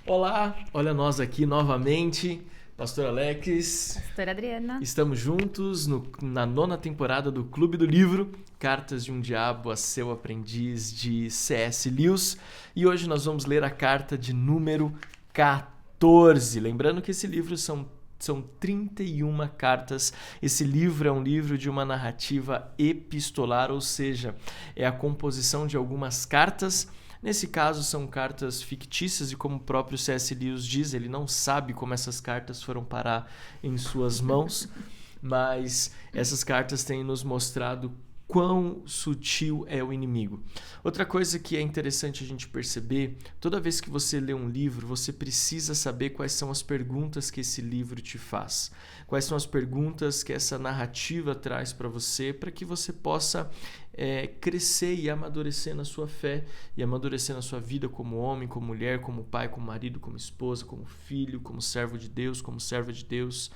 Olá, olha nós aqui novamente, Pastor Alex. Pastora Adriana. Estamos juntos na 9ª temporada do Clube do Livro, Cartas de um Diabo a Seu Aprendiz, de C.S. Lewis. E hoje nós vamos ler a carta de número 14. Lembrando que esse livro são 31 cartas. Esse livro é um livro de uma narrativa epistolar, ou seja, é a composição de algumas cartas. Nesse caso, são cartas fictícias e, como o próprio C.S. Lewis diz, ele não sabe como essas cartas foram parar em suas mãos, mas essas cartas têm nos mostrado quão sutil é o inimigo. Outra coisa que é interessante a gente perceber, toda vez que você lê um livro, você precisa saber quais são as perguntas que esse livro te faz. Quais são as perguntas que essa narrativa traz para você, para que você possa crescer e amadurecer na sua fé e amadurecer na sua vida como homem, como mulher, como pai, como marido, como esposa, como filho, como servo de Deus, como serva de Deus.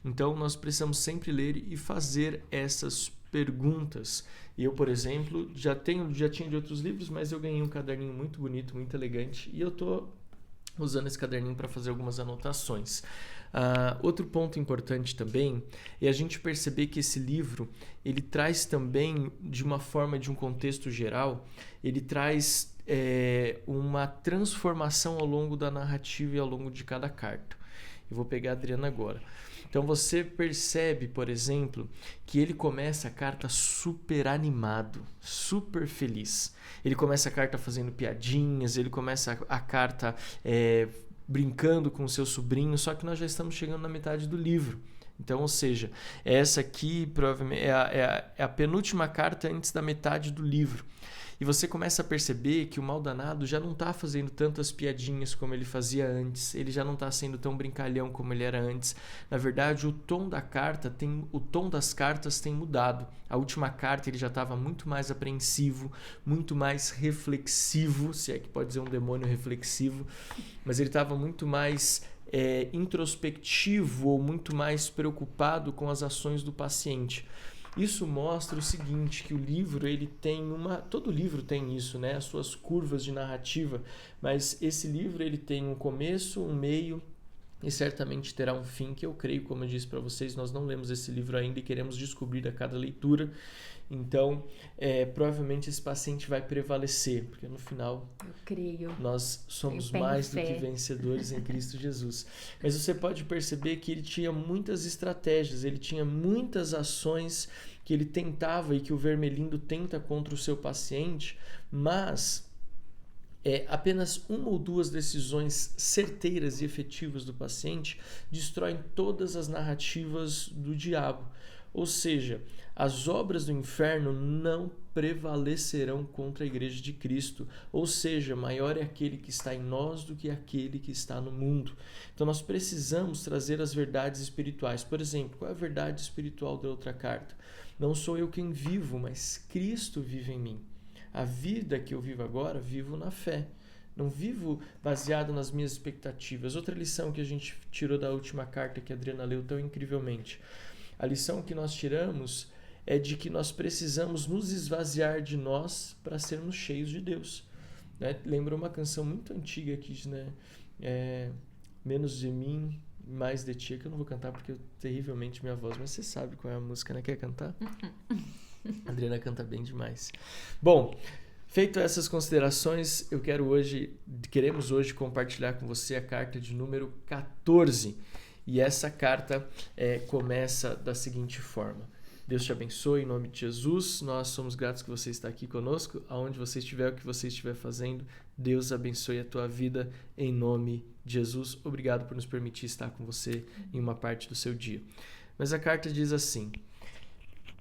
Então, nós precisamos sempre ler e fazer essas perguntas. Eu, por exemplo, já tinha de outros livros, mas eu ganhei um caderninho muito bonito, muito elegante, e eu estou usando esse caderninho para fazer algumas anotações. Outro ponto importante também é a gente perceber que esse livro, ele traz também, de uma forma, de um contexto geral, ele traz uma transformação ao longo da narrativa e ao longo de cada carta. Eu vou pegar a Adriana agora. Então você percebe, por exemplo, que ele começa a carta super animado, super feliz. Ele começa a carta fazendo piadinhas, ele começa a carta brincando com o seu sobrinho, só que nós já estamos chegando na metade do livro. Então, ou seja, essa aqui provavelmente é a penúltima carta antes da metade do livro. E você começa a perceber que o mal danado já não está fazendo tantas piadinhas como ele fazia antes. Ele já não está sendo tão brincalhão como ele era antes. Na verdade, o tom das cartas tem mudado. A última carta ele já estava muito mais apreensivo, muito mais reflexivo, se é que pode dizer um demônio reflexivo, mas ele estava muito mais introspectivo ou muito mais preocupado com as ações do paciente. Isso mostra o seguinte, que o livro, todo livro tem isso, né? As suas curvas de narrativa, mas esse livro ele tem um começo, um meio e certamente terá um fim, que eu creio, como eu disse para vocês, nós não lemos esse livro ainda e queremos descobrir a cada leitura. Então, provavelmente esse paciente vai prevalecer, porque no final eu creio. Nós somos mais do que vencedores em Cristo Jesus. Mas você pode perceber que ele tinha muitas estratégias, ele tinha muitas ações que ele tentava e que o Vermelindo tenta contra o seu paciente, mas apenas uma ou duas decisões certeiras e efetivas do paciente destroem todas as narrativas do diabo. Ou seja, as obras do inferno não prevalecerão contra a igreja de Cristo. Ou seja, maior é aquele que está em nós do que aquele que está no mundo. Então nós precisamos trazer as verdades espirituais. Por exemplo, qual é a verdade espiritual da outra carta? Não sou eu quem vivo, mas Cristo vive em mim. A vida que eu vivo agora, vivo na fé. Não vivo baseado nas minhas expectativas. Outra lição que a gente tirou da última carta que a Adriana leu tão incrivelmente. A lição que nós tiramos é de que nós precisamos nos esvaziar de nós para sermos cheios de Deus. Né? Lembra uma canção muito antiga que diz, né? Menos de mim, mais de ti, que eu não vou cantar porque terrivelmente minha voz, mas você sabe qual é a música, né? Quer cantar? A Adriana canta bem demais. Bom, feito essas considerações, queremos hoje compartilhar com você a carta de número 14. E essa carta começa da seguinte forma. Deus te abençoe em nome de Jesus. Nós somos gratos que você está aqui conosco. Aonde você estiver, o que você estiver fazendo, Deus abençoe a tua vida em nome de Jesus. Obrigado por nos permitir estar com você em uma parte do seu dia. Mas a carta diz assim: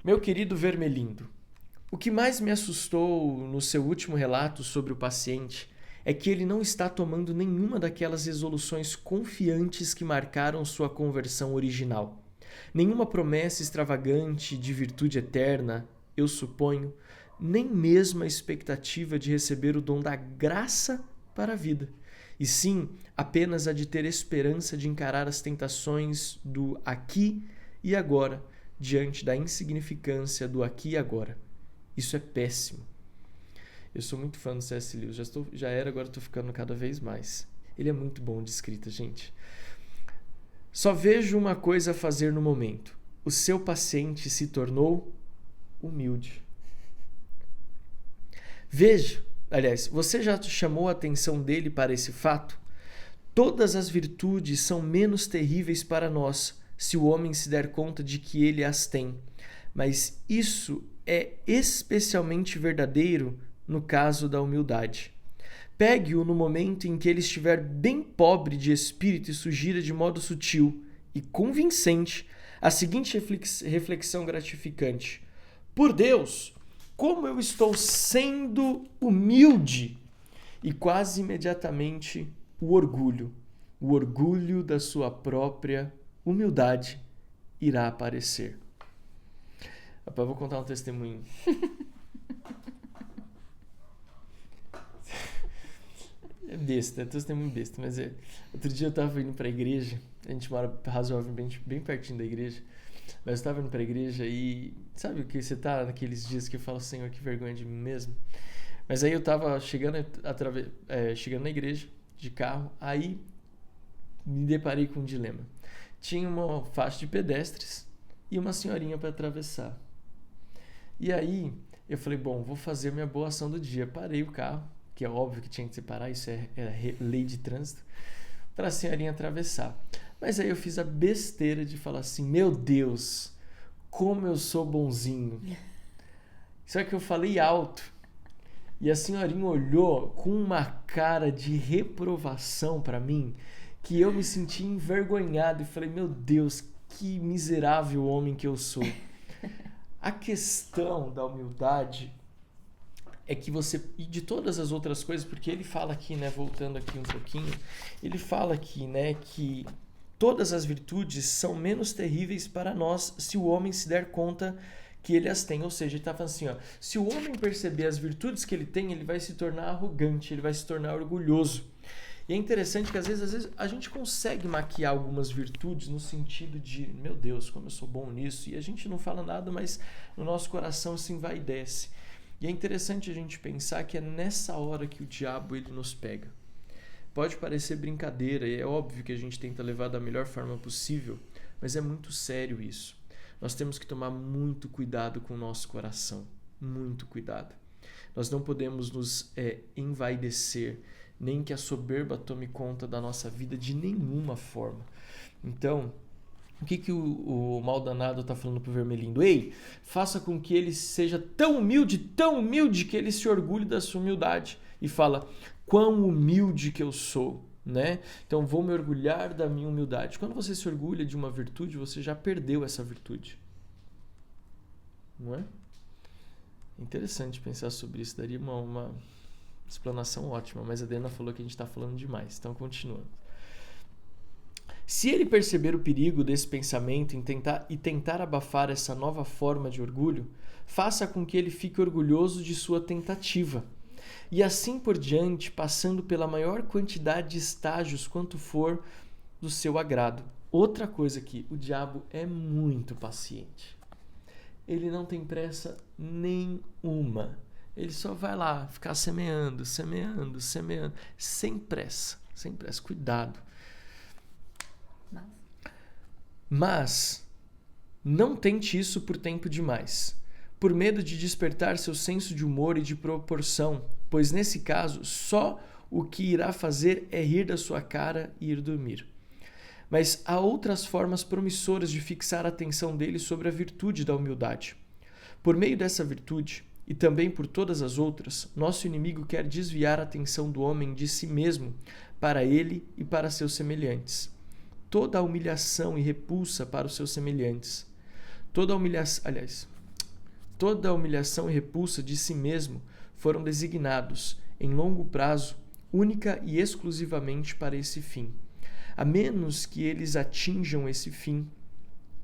Meu querido Vermelindo, o que mais me assustou no seu último relato sobre o paciente é que ele não está tomando nenhuma daquelas resoluções confiantes que marcaram sua conversão original. Nenhuma promessa extravagante de virtude eterna, eu suponho, nem mesmo a expectativa de receber o dom da graça para a vida, e sim apenas a de ter esperança de encarar as tentações do aqui e agora, diante da insignificância do aqui e agora. Isso é péssimo. Eu sou muito fã do C.S. Lewis, agora estou ficando cada vez mais. Ele é muito bom de escrita, gente. Só vejo uma coisa a fazer no momento. O seu paciente se tornou humilde. Veja, aliás, você já chamou a atenção dele para esse fato? Todas as virtudes são menos terríveis para nós, se o homem se der conta de que ele as tem. Mas isso é especialmente verdadeiro no caso da humildade. Pegue-o no momento em que ele estiver bem pobre de espírito e sugira de modo sutil e convincente a seguinte reflexão gratificante: por Deus, como eu estou sendo humilde! E quase imediatamente o orgulho da sua própria humildade irá aparecer. Rapaz, eu vou contar um testemunho. É besta, é testemunho besta, mas é. Outro dia eu tava indo pra igreja, a gente mora razoavelmente bem pertinho da igreja, mas eu tava indo pra igreja e sabe o que você tá naqueles dias que eu falo, Senhor, que vergonha de mim mesmo? Mas aí eu tava chegando na igreja de carro, aí me deparei com um dilema. Tinha uma faixa de pedestres e uma senhorinha para atravessar. E aí eu falei, bom, vou fazer minha boa ação do dia. Parei o carro, que é óbvio que tinha que separar, isso é lei de trânsito, para a senhorinha atravessar. Mas aí eu fiz a besteira de falar assim, meu Deus, como eu sou bonzinho. Só que eu falei alto. E a senhorinha olhou com uma cara de reprovação para mim, que eu me senti envergonhado e falei, meu Deus, que miserável homem que eu sou. A questão da humildade é que você, e de todas as outras coisas, porque ele fala aqui, né, voltando aqui um pouquinho, ele fala aqui, né, que todas as virtudes são menos terríveis para nós se o homem se der conta que ele as tem. Ou seja, ele está falando assim, ó, se o homem perceber as virtudes que ele tem, ele vai se tornar arrogante, ele vai se tornar orgulhoso. E é interessante que às vezes a gente consegue maquiar algumas virtudes no sentido de, meu Deus, como eu sou bom nisso, e a gente não fala nada, mas no nosso coração assim vai e desce. E é interessante a gente pensar que é nessa hora que o diabo ele nos pega. Pode parecer brincadeira, e é óbvio que a gente tenta levar da melhor forma possível, mas é muito sério isso. Nós temos que tomar muito cuidado com o nosso coração, muito cuidado. Nós não podemos nos envaidecer, nem que a soberba tome conta da nossa vida de nenhuma forma. Então, o que o mal danado está falando pro vermelhinho? Ei, faça com que ele seja tão humilde, que ele se orgulhe da sua humildade. E fala, quão humilde que eu sou, né? Então, vou me orgulhar da minha humildade. Quando você se orgulha de uma virtude, você já perdeu essa virtude. Não é? Interessante pensar sobre isso. Daria uma explanação ótima, mas a Adriana falou que a gente está falando demais. Então, continuando. Se ele perceber o perigo desse pensamento e tentar abafar essa nova forma de orgulho, faça com que ele fique orgulhoso de sua tentativa. E assim por diante, passando pela maior quantidade de estágios quanto for do seu agrado. Outra coisa aqui, o diabo é muito paciente. Ele não tem pressa nenhuma. Ele só vai lá ficar semeando, sem pressa, cuidado. Mas não tente isso por tempo demais, por medo de despertar seu senso de humor e de proporção, pois nesse caso só o que irá fazer é rir da sua cara e ir dormir. Mas há outras formas promissoras de fixar a atenção dele sobre a virtude da humildade. Por meio dessa virtude, e também por todas as outras, nosso inimigo quer desviar a atenção do homem de si mesmo para ele e para seus semelhantes. Toda a humilhação e repulsa para os seus semelhantes. Toda a humilhação e repulsa de si mesmo foram designados, em longo prazo, única e exclusivamente para esse fim. A menos que eles atinjam esse fim,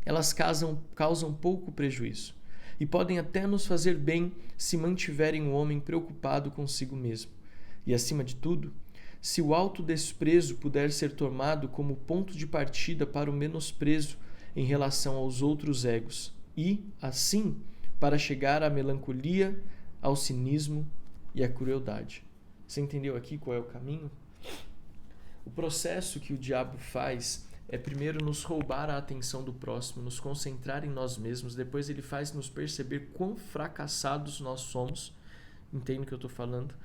elas causam pouco prejuízo e podem até nos fazer bem se mantiverem o homem preocupado consigo mesmo. E, acima de tudo, se o autodesprezo puder ser tomado como ponto de partida para o menosprezo em relação aos outros egos e, assim, para chegar à melancolia, ao cinismo e à crueldade. Você entendeu aqui qual é o caminho? processo que o diabo faz é primeiro nos roubar a atenção do próximo, nos concentrar em nós mesmos, depois ele faz nos perceber quão fracassados nós somos, entende o que eu estou falando?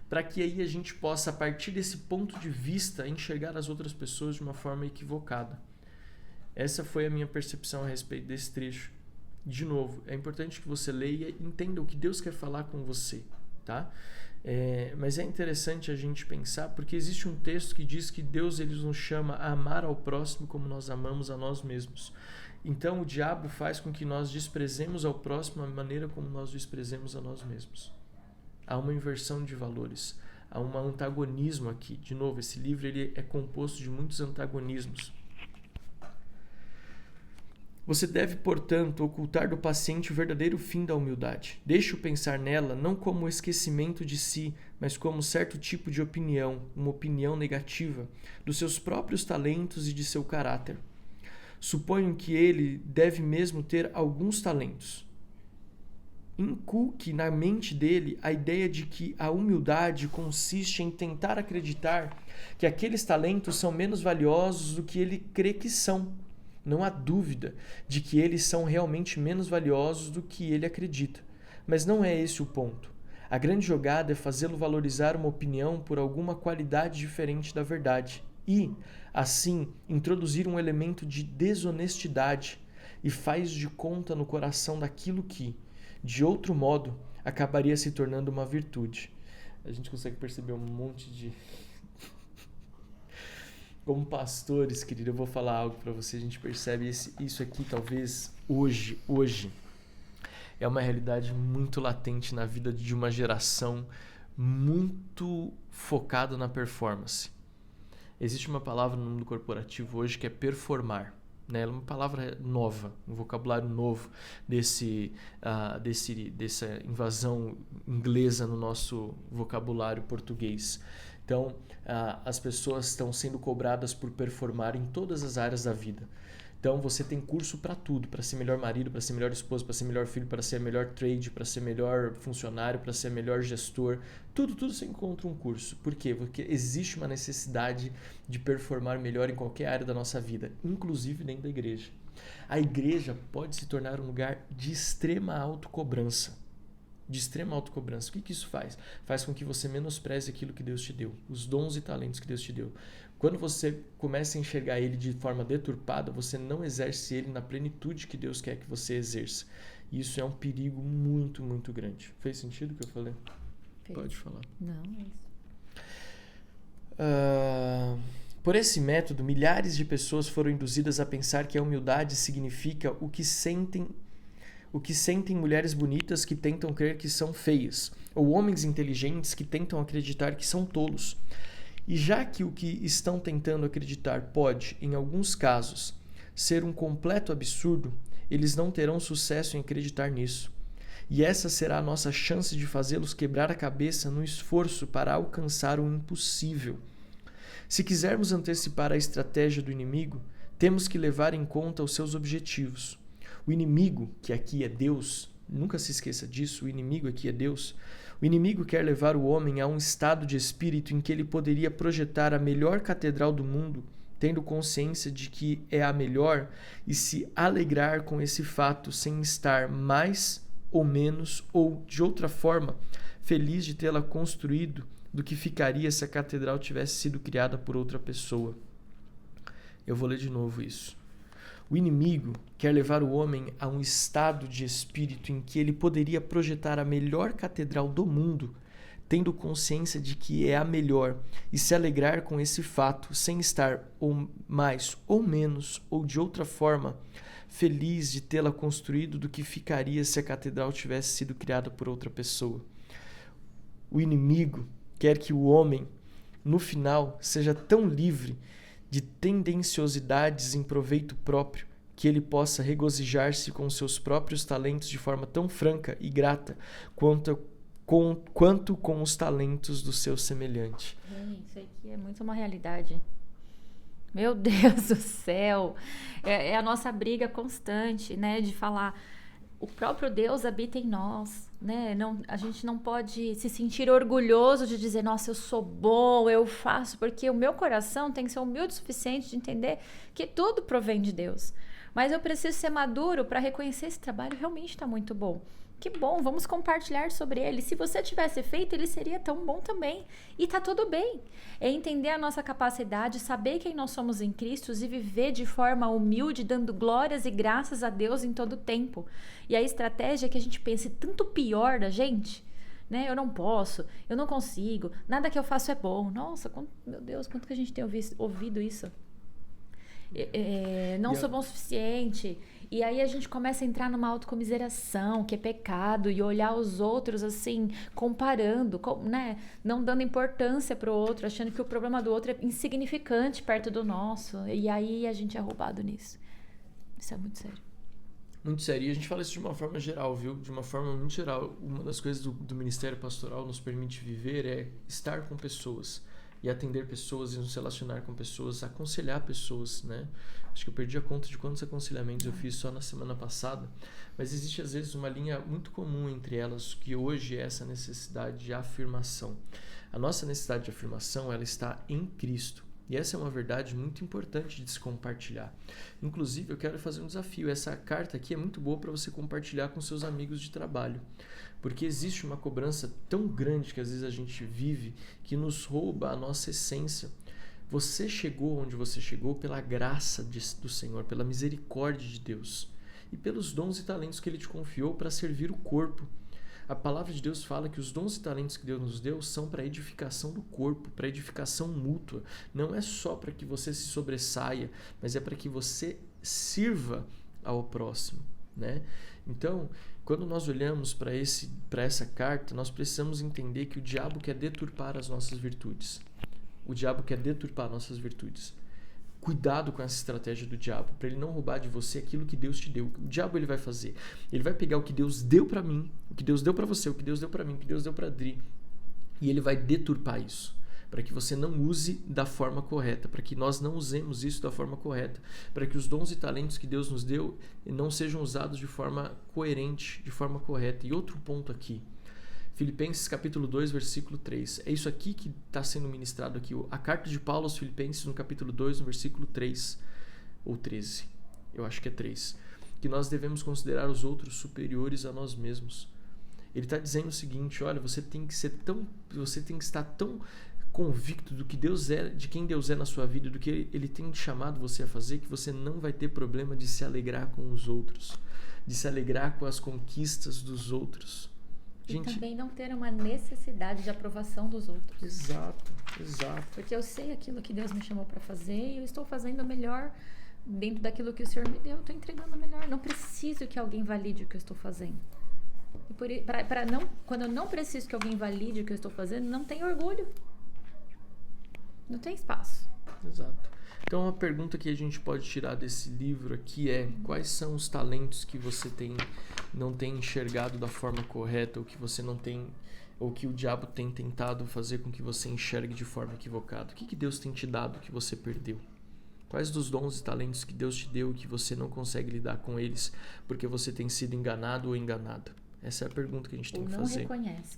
Para que aí a gente possa, a partir desse ponto de vista, enxergar as outras pessoas de uma forma equivocada. Essa foi a minha percepção a respeito desse trecho. De novo, é importante que você leia e entenda o que Deus quer falar com você, tá? Mas é interessante a gente pensar, porque existe um texto que diz que Deus ele nos chama a amar ao próximo como nós amamos a nós mesmos. Então o diabo faz com que nós desprezemos ao próximo a maneira como nós desprezemos a nós mesmos. Há uma inversão de valores, há um antagonismo aqui. De novo, esse livro ele é composto de muitos antagonismos. Você deve, portanto, ocultar do paciente o verdadeiro fim da humildade. Deixe-o pensar nela não como o esquecimento de si, mas como certo tipo de opinião, uma opinião negativa, dos seus próprios talentos e de seu caráter. Suponho que ele deve mesmo ter alguns talentos. Inculque na mente dele a ideia de que a humildade consiste em tentar acreditar que aqueles talentos são menos valiosos do que ele crê que são. Não há dúvida de que eles são realmente menos valiosos do que ele acredita. Mas não é esse o ponto. A grande jogada é fazê-lo valorizar uma opinião por alguma qualidade diferente da verdade e, assim, introduzir um elemento de desonestidade e faz de conta no coração daquilo que, de outro modo, acabaria se tornando uma virtude. A gente consegue perceber um monte de... Como pastores, querido, eu vou falar algo para você. A gente percebe isso aqui, talvez, hoje, é uma realidade muito latente na vida de uma geração muito focada na performance. Existe uma palavra no mundo corporativo hoje que é performar. Né? Ela é uma palavra nova, um vocabulário novo dessa invasão inglesa no nosso vocabulário português. Então, as pessoas estão sendo cobradas por performar em todas as áreas da vida. Então, você tem curso para tudo, para ser melhor marido, para ser melhor esposo, para ser melhor filho, para ser melhor trade, para ser melhor funcionário, para ser melhor gestor. Tudo você encontra um curso. Por quê? Porque existe uma necessidade de performar melhor em qualquer área da nossa vida, inclusive dentro da igreja. A igreja pode se tornar um lugar de extrema autocobrança. De extrema autocobrança. O que isso faz? Faz com que você menospreze aquilo que Deus te deu, os dons e talentos que Deus te deu. Quando você começa a enxergar ele de forma deturpada, você não exerce ele na plenitude que Deus quer que você exerça. E isso é um perigo muito, muito grande. Fez sentido o que eu falei? Fez. Pode falar. Não, é isso. Por esse método, milhares de pessoas foram induzidas a pensar que a humildade significa o que sentem mulheres bonitas que tentam crer que são feias, ou homens inteligentes que tentam acreditar que são tolos. E já que o que estão tentando acreditar pode, em alguns casos, ser um completo absurdo, eles não terão sucesso em acreditar nisso. E essa será a nossa chance de fazê-los quebrar a cabeça no esforço para alcançar o impossível. Se quisermos antecipar a estratégia do inimigo, temos que levar em conta os seus objetivos. O inimigo, que aqui é Deus, nunca se esqueça disso, o inimigo aqui é Deus. O inimigo quer levar o homem a um estado de espírito em que ele poderia projetar a melhor catedral do mundo, tendo consciência de que é a melhor, e se alegrar com esse fato sem estar mais ou menos, ou de outra forma, feliz de tê-la construído do que ficaria se a catedral tivesse sido criada por outra pessoa. Eu vou ler de novo isso. O inimigo quer levar o homem a um estado de espírito em que ele poderia projetar a melhor catedral do mundo, tendo consciência de que é a melhor, e se alegrar com esse fato, sem estar ou mais ou menos, ou de outra forma, feliz de tê-la construído do que ficaria se a catedral tivesse sido criada por outra pessoa. O inimigo quer que o homem, no final, seja tão livre de tendenciosidades em proveito próprio, que ele possa regozijar-se com seus próprios talentos de forma tão franca e grata quanto com os talentos do seu semelhante. Isso aqui é muito uma realidade. Meu Deus do céu! É a nossa briga constante, né? De falar, o próprio Deus habita em nós. né? A gente não pode se sentir orgulhoso de dizer, nossa, eu sou bom, eu faço, porque o meu coração tem que ser humilde o suficiente de entender que tudo provém de Deus. Mas eu preciso ser maduro para reconhecer esse trabalho realmente está muito bom. Que bom, vamos compartilhar sobre ele. Se você tivesse feito, ele seria tão bom também. E tá tudo bem. É entender a nossa capacidade, saber quem nós somos em Cristo e viver de forma humilde, dando glórias e graças a Deus em todo o tempo. E a estratégia é que a gente pense tanto pior da gente, né? Eu não posso, eu não consigo, nada que eu faço é bom. Nossa, meu Deus, quanto que a gente tem ouvido isso? Não sou bom o suficiente. E aí a gente começa a entrar numa autocomiseração, que é pecado, e olhar os outros assim, comparando, né? Não dando importância para o outro, achando que o problema do outro é insignificante perto do nosso. E aí a gente é roubado nisso. Isso é muito sério. Muito sério. E a gente fala isso de uma forma geral, viu? De uma forma muito geral. Uma das coisas do Ministério Pastoral nos permite viver é estar com pessoas. E atender pessoas e nos relacionar com pessoas, aconselhar pessoas, né? Acho que eu perdi a conta de quantos aconselhamentos eu fiz só na semana passada. Mas existe, às vezes, uma linha muito comum entre elas, que hoje é essa necessidade de afirmação. A nossa necessidade de afirmação, ela está em Cristo. E essa é uma verdade muito importante de se compartilhar. Inclusive, eu quero fazer um desafio. Essa carta aqui é muito boa para você compartilhar com seus amigos de trabalho. Porque existe uma cobrança tão grande que às vezes a gente vive que nos rouba a nossa essência. Você chegou onde você chegou pela graça do Senhor, pela misericórdia de Deus e pelos dons e talentos que Ele te confiou para servir o corpo. A palavra de Deus fala que os dons e talentos que Deus nos deu são para a edificação do corpo, para a edificação mútua. Não é só para que você se sobressaia, mas é para que você sirva ao próximo, né? Então, quando nós olhamos para essa carta, nós precisamos entender que o diabo quer deturpar as nossas virtudes. O diabo quer deturpar nossas virtudes. Cuidado com essa estratégia do diabo, para ele não roubar de você aquilo que Deus te deu. O diabo ele vai fazer. Ele vai pegar o que Deus deu para mim, o que Deus deu para você, o que Deus deu para mim, o que Deus deu para Adri, e ele vai deturpar isso, para que você não use da forma correta, para que nós não usemos isso da forma correta, para que os dons e talentos que Deus nos deu não sejam usados de forma coerente, de forma correta. E outro ponto aqui, Filipenses capítulo 2, versículo 3. É isso aqui que está sendo ministrado aqui. A carta de Paulo aos Filipenses, no capítulo 2, no versículo 3, ou 13, eu acho que é 3, que nós devemos considerar os outros superiores a nós mesmos. Ele está dizendo o seguinte, olha, você tem que estar tão convicto do que Deus é, de quem Deus é na sua vida, do que Ele tem chamado você a fazer, que você não vai ter problema de se alegrar com os outros, de se alegrar com as conquistas dos outros. Gente, e também não ter uma necessidade de aprovação dos outros. Exato. Porque eu sei aquilo que Deus me chamou para fazer e eu estou fazendo o melhor dentro daquilo que o Senhor me deu. Eu estou entregando o melhor. Não preciso que alguém valide o que eu estou fazendo. E quando eu não preciso que alguém valide o que eu estou fazendo, não tem orgulho. Não tem espaço. Exato. Então, a pergunta que a gente pode tirar desse livro aqui é: quais são os talentos que você não tem enxergado da forma correta, ou que você não tem, ou que o diabo tem tentado fazer com que você enxergue de forma equivocada? O que Deus tem te dado que você perdeu? Quais dos dons e talentos que Deus te deu que você não consegue lidar com eles porque você tem sido enganado ou enganada? Essa é a pergunta que a gente tem que fazer.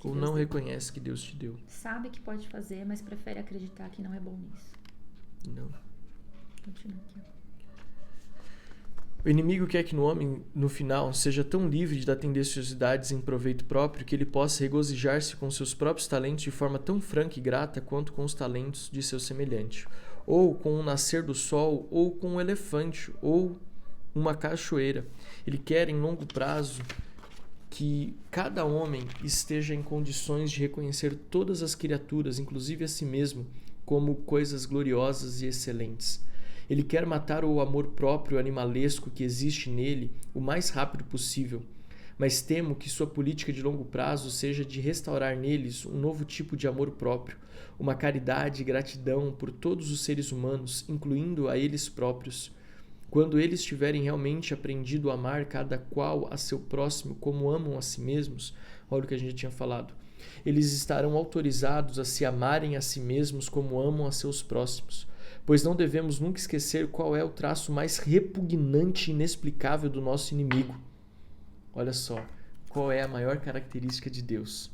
Ou não reconhece que Deus te deu. Sabe que pode fazer, mas prefere acreditar que não é bom nisso. Não. Continua aqui. O inimigo quer que no homem, no final, seja tão livre de dar tendenciosidades em proveito próprio que ele possa regozijar-se com seus próprios talentos de forma tão franca e grata quanto com os talentos de seu semelhante, ou com o nascer do sol, ou com um elefante, ou uma cachoeira. Ele quer, em longo prazo, que cada homem esteja em condições de reconhecer todas as criaturas, inclusive a si mesmo, como coisas gloriosas e excelentes. Ele quer matar o amor próprio animalesco que existe nele o mais rápido possível, mas temo que sua política de longo prazo seja de restaurar neles um novo tipo de amor próprio, uma caridade e gratidão por todos os seres humanos, incluindo a eles próprios. Quando eles tiverem realmente aprendido a amar cada qual a seu próximo como amam a si mesmos, olha o que a gente tinha falado, eles estarão autorizados a se amarem a si mesmos como amam a seus próximos, pois não devemos nunca esquecer qual é o traço mais repugnante e inexplicável do nosso inimigo. Olha só, qual é a maior característica de Deus.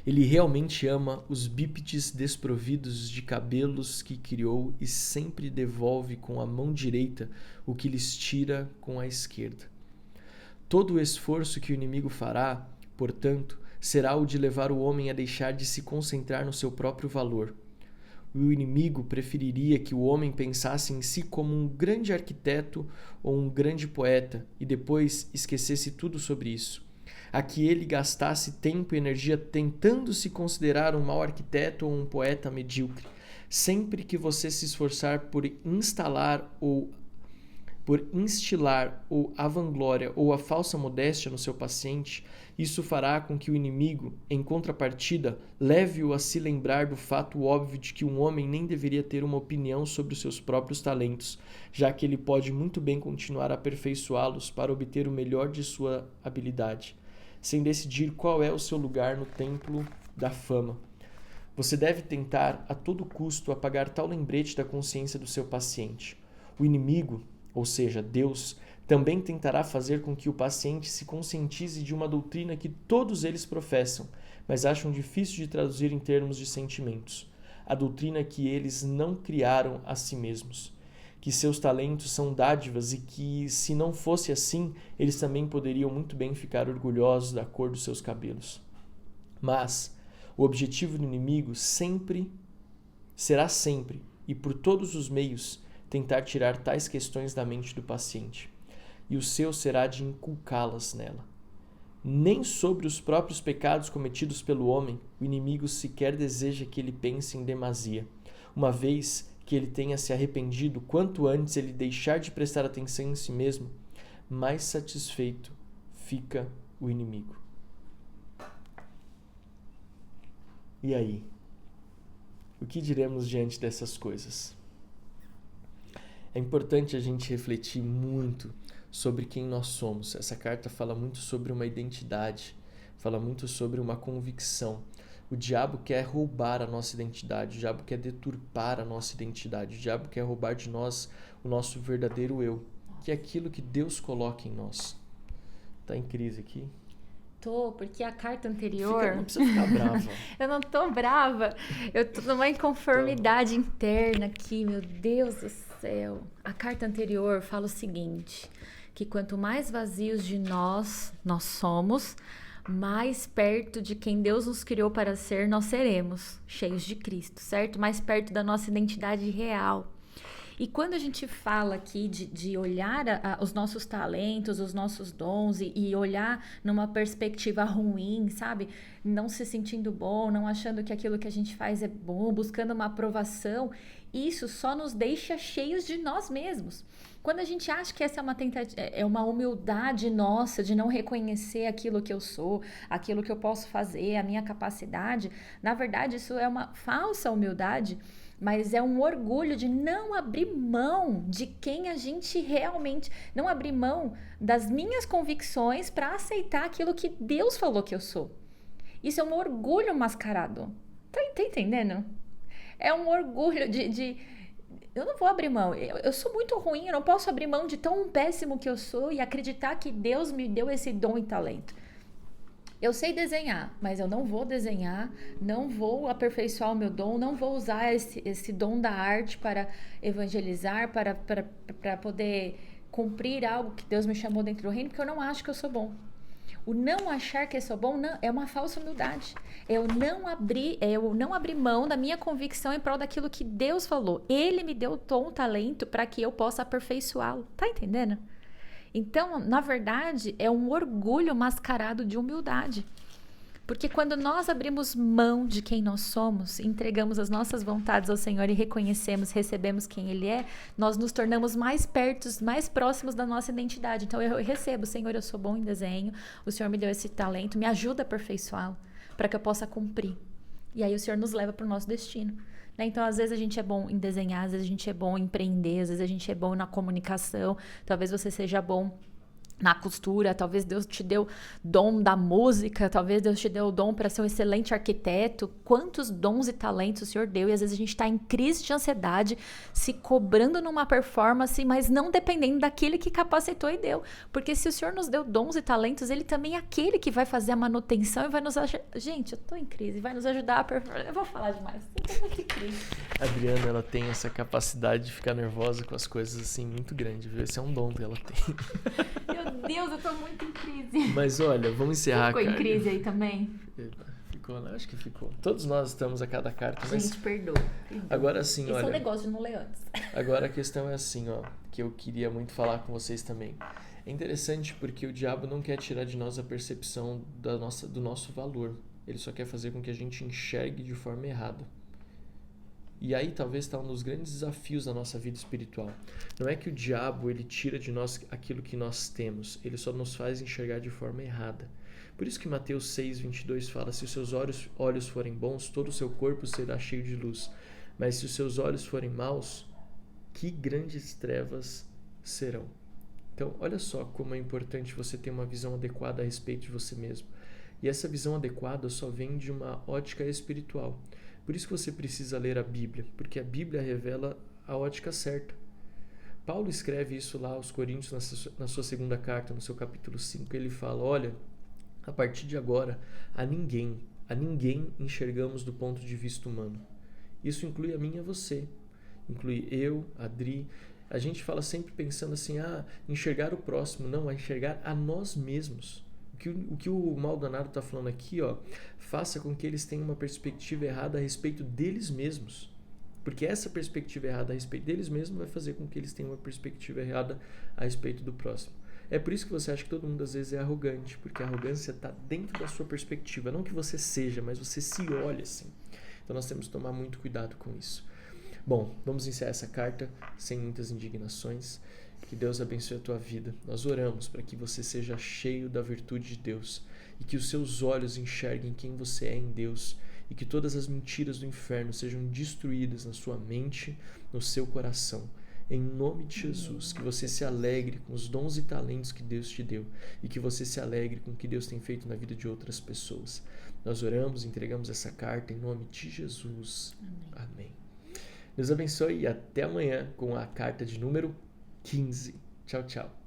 Ele realmente ama os bípedes desprovidos de cabelos que criou e sempre devolve com a mão direita o que lhes tira com a esquerda. Todo o esforço que o inimigo fará, portanto, será o de levar o homem a deixar de se concentrar no seu próprio valor. O inimigo preferiria que o homem pensasse em si como um grande arquiteto ou um grande poeta e depois esquecesse tudo sobre isso. A que ele gastasse tempo e energia tentando se considerar um mau arquiteto ou um poeta medíocre. Sempre que você se esforçar por instilar ou a vanglória ou a falsa modéstia no seu paciente, isso fará com que o inimigo, em contrapartida, leve-o a se lembrar do fato óbvio de que um homem nem deveria ter uma opinião sobre os seus próprios talentos, já que ele pode muito bem continuar a aperfeiçoá-los para obter o melhor de sua habilidade, sem decidir qual é o seu lugar no templo da fama. Você deve tentar a todo custo apagar tal lembrete da consciência do seu paciente. O inimigo, ou seja, Deus, também tentará fazer com que o paciente se conscientize de uma doutrina que todos eles professam, mas acham difícil de traduzir em termos de sentimentos. A doutrina que eles não criaram a si mesmos. Que seus talentos são dádivas e que, se não fosse assim, eles também poderiam muito bem ficar orgulhosos da cor dos seus cabelos. Mas o objetivo do inimigo será sempre, e por todos os meios, tentar tirar tais questões da mente do paciente. E o seu será de inculcá-las nela. Nem sobre os próprios pecados cometidos pelo homem, o inimigo sequer deseja que ele pense em demasia. Uma vez que ele tenha se arrependido, quanto antes ele deixar de prestar atenção em si mesmo, mais satisfeito fica o inimigo. E aí? O que diremos diante dessas coisas? É importante a gente refletir muito sobre quem nós somos. Essa carta fala muito sobre uma identidade, fala muito sobre uma convicção. O diabo quer roubar a nossa identidade, o diabo quer deturpar a nossa identidade, o diabo quer roubar de nós o nosso verdadeiro eu, que é aquilo que Deus coloca em nós. Tá em crise aqui? Tô, porque a carta anterior... Não precisa ficar brava. Eu não tô brava, eu tô numa inconformidade interna aqui, meu Deus do céu. A carta anterior fala o seguinte, que quanto mais vazios de nós somos, mais perto de quem Deus nos criou para ser, nós seremos, cheios de Cristo, certo? Mais perto da nossa identidade real. E quando a gente fala aqui de olhar os nossos talentos, os nossos dons e olhar numa perspectiva ruim, sabe? Não se sentindo bom, não achando que aquilo que a gente faz é bom, buscando uma aprovação, isso só nos deixa cheios de nós mesmos. Quando a gente acha que essa é uma humildade nossa de não reconhecer aquilo que eu sou, aquilo que eu posso fazer, a minha capacidade, na verdade isso é uma falsa humildade, mas é um orgulho de não abrir mão de quem a gente realmente, não abrir mão das minhas convicções para aceitar aquilo que Deus falou que eu sou. Isso é um orgulho mascarado. Tá entendendo? É um orgulho de eu não vou abrir mão. Eu sou muito ruim, eu não posso abrir mão de tão péssimo que eu sou e acreditar que Deus me deu esse dom e talento. Eu sei desenhar, mas eu não vou desenhar, não vou aperfeiçoar o meu dom, não vou usar esse dom da arte para evangelizar, para poder cumprir algo que Deus me chamou dentro do reino, porque eu não acho que eu sou bom. O não achar que eu sou bom é uma falsa humildade. Eu não abrir mão da minha convicção em prol daquilo que Deus falou. Ele me deu o talento para que eu possa aperfeiçoá-lo. Tá entendendo? Então, na verdade, é um orgulho mascarado de humildade. Porque quando nós abrimos mão de quem nós somos, entregamos as nossas vontades ao Senhor e reconhecemos, recebemos quem Ele é, nós nos tornamos mais perto, mais próximos da nossa identidade. Então eu recebo, Senhor, eu sou bom em desenho, o Senhor me deu esse talento, me ajuda a aperfeiçoá-lo, para que eu possa cumprir. E aí o Senhor nos leva para o nosso destino. Então, às vezes a gente é bom em desenhar, às vezes a gente é bom em empreender, às vezes a gente é bom na comunicação, talvez você seja bom na costura, talvez Deus te deu dom da música, talvez Deus te deu o dom para ser um excelente arquiteto. Quantos dons e talentos o Senhor deu, e às vezes a gente está em crise de ansiedade, se cobrando numa performance, mas não dependendo daquele que capacitou e deu. Porque se o Senhor nos deu dons e talentos, Ele também é aquele que vai fazer a manutenção e vai nos ajudar. Gente, eu tô em crise, vai nos ajudar a performar. Eu vou falar demais, eu tô muito em crise. A Adriana, ela tem essa capacidade de ficar nervosa com as coisas assim muito grande, viu? Esse é um dom que ela tem. Meu Deus, eu tô muito em crise. Mas olha, vamos encerrar. Ficou em crise aí também? Ficou, né? Acho que ficou. Todos nós estamos a cada carta. Mas Gente, perdoa. agora sim, Esse olha. é um negócio de não ler antes. Agora a questão é assim, ó, que eu queria muito falar com vocês também. É interessante porque o diabo não quer tirar de nós a percepção do nosso valor. Ele só quer fazer com que a gente enxergue de forma errada. E aí talvez está um dos grandes desafios da nossa vida espiritual. Não é que o diabo ele tira de nós aquilo que nós temos, ele só nos faz enxergar de forma errada. Por isso que Mateus 6:22 fala: se os seus olhos forem bons, todo o seu corpo será cheio de luz. Mas se os seus olhos forem maus, que grandes trevas serão. Então, olha só como é importante você ter uma visão adequada a respeito de você mesmo. E essa visão adequada só vem de uma ótica espiritual. Por isso que você precisa ler a Bíblia, porque a Bíblia revela a ótica certa. Paulo escreve isso lá aos Coríntios na sua segunda carta, no seu capítulo 5. Ele fala: olha, a partir de agora, a ninguém enxergamos do ponto de vista humano. Isso inclui a mim e a você. Inclui eu, a Adri. A gente fala sempre pensando assim, enxergar o próximo. Não, enxergar a nós mesmos. O que o Maldonado está falando aqui, ó, faça com que eles tenham uma perspectiva errada a respeito deles mesmos. Porque essa perspectiva errada a respeito deles mesmos vai fazer com que eles tenham uma perspectiva errada a respeito do próximo. É por isso que você acha que todo mundo às vezes é arrogante, porque a arrogância está dentro da sua perspectiva. Não que você seja, mas você se olha assim. Então nós temos que tomar muito cuidado com isso. Bom, vamos encerrar essa carta sem muitas indignações. Que Deus abençoe a tua vida. Nós oramos para que você seja cheio da virtude de Deus e que os seus olhos enxerguem quem você é em Deus e que todas as mentiras do inferno sejam destruídas na sua mente, no seu coração. Em nome de Jesus, que você se alegre com os dons e talentos que Deus te deu e que você se alegre com o que Deus tem feito na vida de outras pessoas. Nós oramos, entregamos essa carta em nome de Jesus. Amém. Deus abençoe e até amanhã com a carta de número 15. Tchau, tchau.